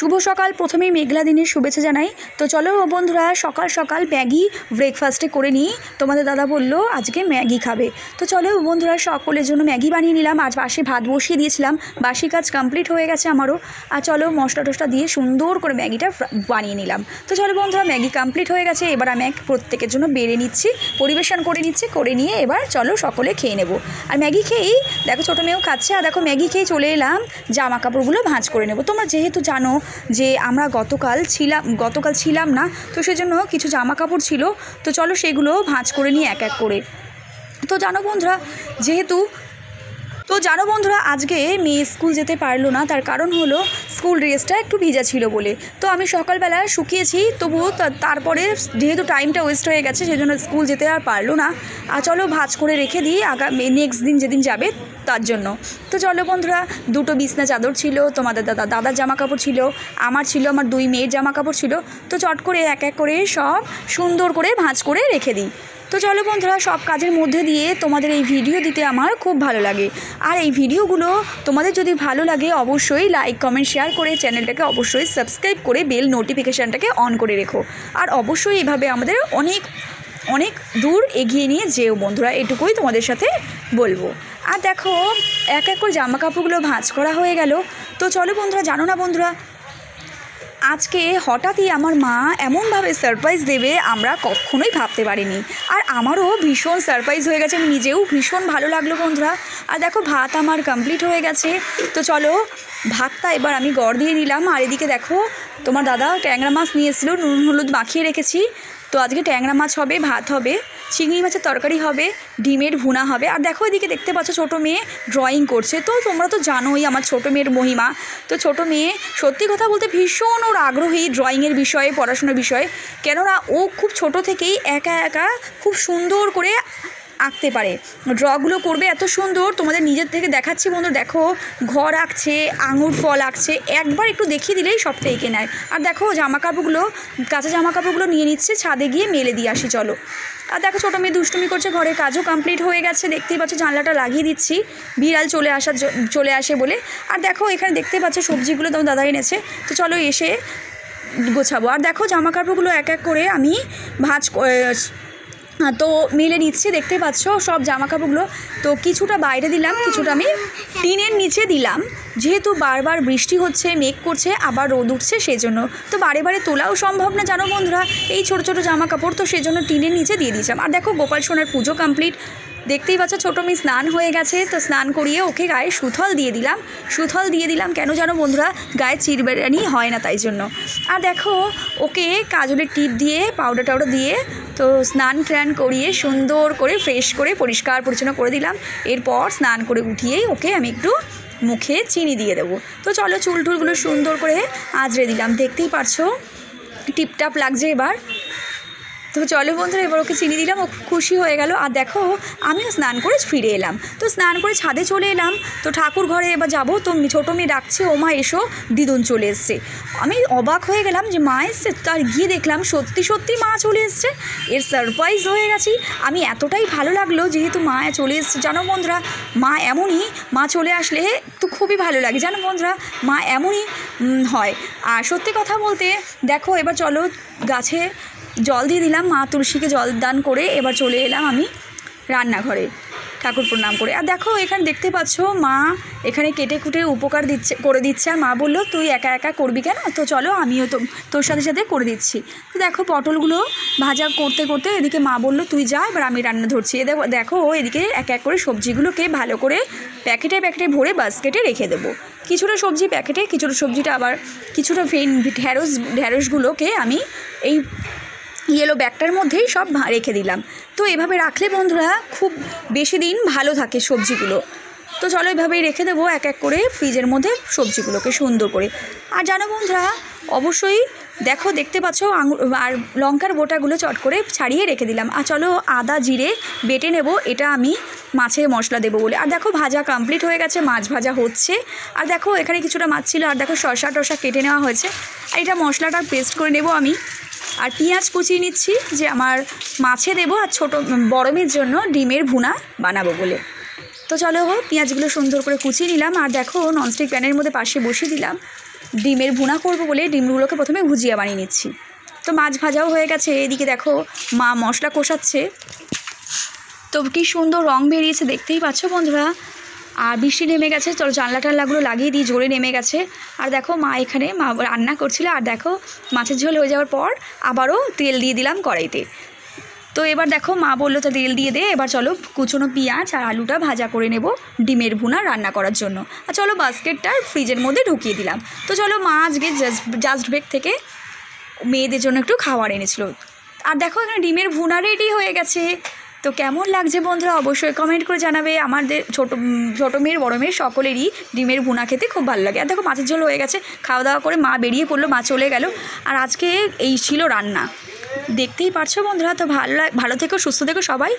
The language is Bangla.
শুভ সকাল। প্রথমেই মেঘলা দিনের শুভেচ্ছা জানাই। তো চলো বন্ধুরা, সকাল সকাল ম্যাগি ব্রেকফাস্টে করে নিই। তোমাদের দাদা বললো আজকে ম্যাগি খাবে। তো চলো বন্ধুরা, সকলের জন্য ম্যাগি বানিয়ে নিলাম। আজ বাসি ভাত বসিয়ে দিয়েছিলাম, বাসি কাজ কমপ্লিট হয়ে গেছে আমারও। আর চলো মশলা টশলা দিয়ে সুন্দর করে ম্যাগিটা বানিয়ে নিলাম। তো চলো বন্ধুরা, ম্যাগি কমপ্লিট হয়ে গেছে। এবার আমি প্রত্যেকের জন্য বেড়ে নিচ্ছি, পরিবেশন করে নিয়ে এবার চলো সকলে খেয়ে নেব। আর ম্যাগি খেয়েই দেখো ছোটো মেয়েও খাচ্ছে। আর দেখো ম্যাগি খেয়ে চলে এলাম জামা কাপড়গুলো ভাঁজ করে নেব। তোমরা যেহেতু জানো যে আমরা গতকাল ছিলাম না, তো সেজন্য কিছু জামা কাপড় ছিল। তো চলো সেগুলো ভাঁজ করে নিই এক এক করে। তো জানো বন্ধুরা আজকে মেয়ে স্কুল যেতে পারলো না। তার কারণ হলো স্কুল ড্রেসটা একটু ভিজা ছিল বলে। তো আমি সকালবেলা শুকিয়েছি, তবুও তারপরে যেহেতু টাইমটা ওয়েস্ট হয়ে গেছে সেজন্য স্কুল যেতে আর পারলো না। আর চলো ভাঁজ করে রেখে দিই নেক্সট দিন যেদিন যাবে তার জন্য। তো চলো বন্ধুরা, দুটো বিছনা চাদর ছিল, তোমাদের দাদার জামা কাপড় ছিল, আমার ছিল, আমার দুই মেয়ের জামা কাপড় ছিল। তো চট করে এক এক করে সব সুন্দর করে ভাঁজ করে রেখে দিই। তো চলো বন্ধুরা, সব কাজের মধ্যে দিয়ে তোমাদের এই ভিডিও দিতে আমার খুব ভালো লাগে। আর এই ভিডিওগুলো তোমাদের যদি ভালো লাগে অবশ্যই লাইক কমেন্ট শেয়ার করে চ্যানেলটাকে অবশ্যই সাবস্ক্রাইব করে বেল নোটিফিকেশানটাকে অন করে রেখো। আর অবশ্যই এইভাবে আমাদের অনেক অনেক দূর এগিয়ে নিয়ে যেও বন্ধুরা, এটুকুই তোমাদের সাথে বলবো। আর দেখো এক এক করে জামা কাপড়গুলো ভাঁজ করা হয়ে গেল। তো চলো বন্ধুরা, জানো না বন্ধুরা, আজকে হঠাৎই আমার মা এমনভাবে সারপ্রাইজ দেবে আমরা কখনোই ভাবতে পারিনি। আর আমারও ভীষণ সারপ্রাইজ হয়ে গেছে, নিজেও ভীষণ ভালো লাগলো বন্ধুরা। আর দেখো ভাত আমার কমপ্লিট হয়ে গেছে। তো চলো ভাতটা এবার আমি গড় দিয়ে নিলাম। আর এদিকে দেখো তোমার দাদা ট্যাংরা মাছ নিয়ে এসেছিলো, নুন হলুদ মাখিয়ে রেখেছি। তো আজকে ট্যাংরা মাছ হবে, ভাত হবে, চিংড়ি মাছের তরকারি হবে, ডিমের ভুনা হবে। আর দেখো এদিকে দেখতে পাচ্ছ ছোটো মেয়ে ড্রয়িং করছে। তো তোমরা তো জানোই আমার ছোটো মেয়ের মহিমা। তো ছোটো মেয়ে সত্যি কথা বলতে ভীষণ ওর আগ্রহী ড্রয়িংয়ের বিষয়ে, পড়াশোনার বিষয়ে। কেননা ও খুব ছোটো থেকেই একা একা খুব সুন্দর করে আঁকতে পারে, ড্রগুলো করবে এত সুন্দর। তোমাদের নিজের থেকে দেখাচ্ছি বন্ধু, দেখো ঘর আঁকছে, আঙুর ফল আঁকছে, একবার একটু দেখিয়ে দিলেই সবটা এঁকে নেয়। আর দেখো কাঁচা জামা কাপড়গুলো নিয়ে নিচ্ছে, ছাদে গিয়ে মেলে দিয়ে আসি চলো। আর দেখো ছোটো মেয়ে দুষ্টুমি করছে, ঘরের কাজও কমপ্লিট হয়ে গেছে। দেখতেই পাচ্ছ জানলাটা লাগিয়ে দিচ্ছি, বিড়াল চলে আসে বলে। আর দেখো এখানে দেখতে পাচ্ছ সবজিগুলো তোমার দাদা এনেছে। তো চলো এসে গোছাবো। আর দেখো জামা কাপড়গুলো এক এক করে আমি তো মেলে নিচ্ছি, দেখতে পাচ্ছ সব জামা কাপড়গুলো। তো কিছুটা বাইরে দিলাম, কিছুটা আমি টিনের নিচে দিলাম, যেহেতু বারবার বৃষ্টি হচ্ছে, মেঘ করছে, আবার রোদ উঠছে, সেজন্য তো বারে বারে তোলাও সম্ভব না জানো বন্ধুরা এই ছোটো ছোটো জামা কাপড়। তো সেজন্য টিনের নিচে দিয়ে দিয়েছিলাম। আর দেখো গোপাল সোনার পুজো কমপ্লিট, দেখতেই পাচ্ছ ছোটো মেয়ে স্নান হয়ে গেছে। তো স্নান করিয়ে ওকে গায়ে সুথল দিয়ে দিলাম। কেন জানো বন্ধুরা, গায়ে চিরবেরানি হয় না তাই জন্য। আর দেখো ওকে কাজলের টিপ দিয়ে পাউডার টাউডার দিয়ে তো স্নান করিয়ে সুন্দর করে ফ্রেশ করে পরিষ্কার পরিচ্ছন্ন করে দিলাম। এরপর স্নান করে উঠিয়েই ওকে আমি একটু মুখে চিনি দিয়ে দেবো। তো চলো চুল টুলগুলো সুন্দর করে আঁচড়ে দিলাম, দেখতেই পারছো টিপটাপ লাগছে এবার। তো চলো বন্ধুরা, এবার ওকে চিনি দিলাম, ও খুশি হয়ে গেল। আর দেখো আমিও স্নান করে ফিরে এলাম। তো স্নান করে ছাদে চলে এলাম। তো ঠাকুর ঘরে এবার যাবো। তো ছোটো মেয়ে ডাকছে, ও মা এসো, দিদুন চলে এসছে। আমি অবাক হয়ে গেলাম যে মা এসছে। তার গিয়ে দেখলাম সত্যি মা চলে এসছে। এর সারপ্রাইজ হয়ে গেছি আমি, এতটাই ভালো লাগলো যেহেতু মা চলে এসছে। জানো বন্ধুরা, মা এমনই, মা চলে আসলে তো খুবই ভালো লাগে জানো বন্ধুরা, মা এমনই হয়। আর সত্যি কথা বলতে দেখো এবার চলো গাছে জল দিয়ে দিলাম, মা তুলসীকে জল দান করে এবার চলে এলাম আমি রান্নাঘরে ঠাকুর প্রণাম করে। আর দেখো এখানে দেখতে পাচ্ছ মা এখানে কেটে কুটে উপকার করে দিচ্ছে। আর মা বললো তুই একা একা করবি কেন, তো চলো আমিও তোর সাথে সাথে করে দিচ্ছি। তো দেখো পটলগুলো ভাজা করতে করতে এদিকে মা বললো তুই যা, এবার আমি রান্না ধরছি। দেখো এদিকে এক এক করে সবজিগুলোকে ভালো করে প্যাকেটে ভরে বাস্কেটে রেখে দেবো। কিছুটা সবজি প্যাকেটে, কিছুটা সবজিটা আবার কিছুটা ঢ্যাঁড়সগুলোকে আমি এই ইয়েলো ব্যাগটার মধ্যেই সব রেখে দিলাম। তো এভাবে রাখলে বন্ধুরা খুব বেশি দিন ভালো থাকে সবজিগুলো। তো চলো এভাবেই রেখে দেবো এক এক করে ফ্রিজের মধ্যে সবজিগুলোকে সুন্দর করে। আর জানো বন্ধুরা অবশ্যই দেখো দেখতে পাচ্ছ আর লঙ্কার বোটাগুলো চট করে ছাড়িয়ে রেখে দিলাম। আর চলো আদা জিরে বেটে নেব, এটা আমি মাছে মশলা দেবো বলে। আর দেখো ভাজা কমপ্লিট হয়ে গেছে, মাছ ভাজা হচ্ছে। আর দেখো এখানে কিছুটা মাছ ছিল, আর দেখো শসা কেটে নেওয়া হয়েছে। আর এটা মশলাটা পেস্ট করে নেব আমি। আর পেঁয়াজ কুচিয়ে নিচ্ছি যে আমার মাছে দেবো, আর বড় মেয়ের জন্য ডিমের ভুনা বানাবো বলে। তো চলো পেঁয়াজগুলো সুন্দর করে কুচিয়ে নিলাম। আর দেখো ননস্টিক প্যানের মধ্যে পাশে বসিয়ে দিলাম। ডিমের ভুনা করবো বলে ডিমগুলোকে প্রথমে ভুজিয়া বানিয়ে নিচ্ছি। তো মাছ ভাজাও হয়ে গেছে, এদিকে দেখো মা মশলা কষাচ্ছে। তো কী সুন্দর রং বেরিয়েছে দেখতেই পাচ্ছ বন্ধুরা। আর বৃষ্টি নেমে গেছে, চলো জানলা টানলাগুলো লাগিয়ে দিই, জোরে নেমে গেছে। আর দেখো মা এখানে রান্না করছিল। আর দেখো মাছের ঝোল হয়ে যাওয়ার পর আবারও তেল দিয়ে দিলাম কড়াইতে। তো এবার দেখো মা বললো তো তেল দিয়ে দে, এবার চলো কুচনো পেঁয়াজ আর আলুটা ভাজা করে নেব ডিমের ভুনা রান্না করার জন্য। আর চলো বাস্কেটটা ফ্রিজের মধ্যে ঢুকিয়ে দিলাম। তো চলো মা আজকে জাস্ট ব্রেক থেকে মেয়েদের জন্য একটু খাবার এনেছিল। আর দেখো এখানে ডিমের ভুনা রেডি হয়ে গেছে। তো কেমন লাগছে বন্ধুরা অবশ্যই কমেন্ট করে জানাবে। আমাদের ছোটো মেয়ের বড়ো মেয়ের সকলেরই ডিমের ভুনা খেতে খুব ভালো লাগে। আর দেখো মাছের ঝোল হয়ে গেছে, খাওয়া দাওয়া করে মা বেরিয়ে পড়লো, মা চলে গেল। আর আজকে এই ছিল রান্না, দেখতেই পারছো বন্ধুরা। তো ভালো থেকো, সুস্থ থেকো সবাই।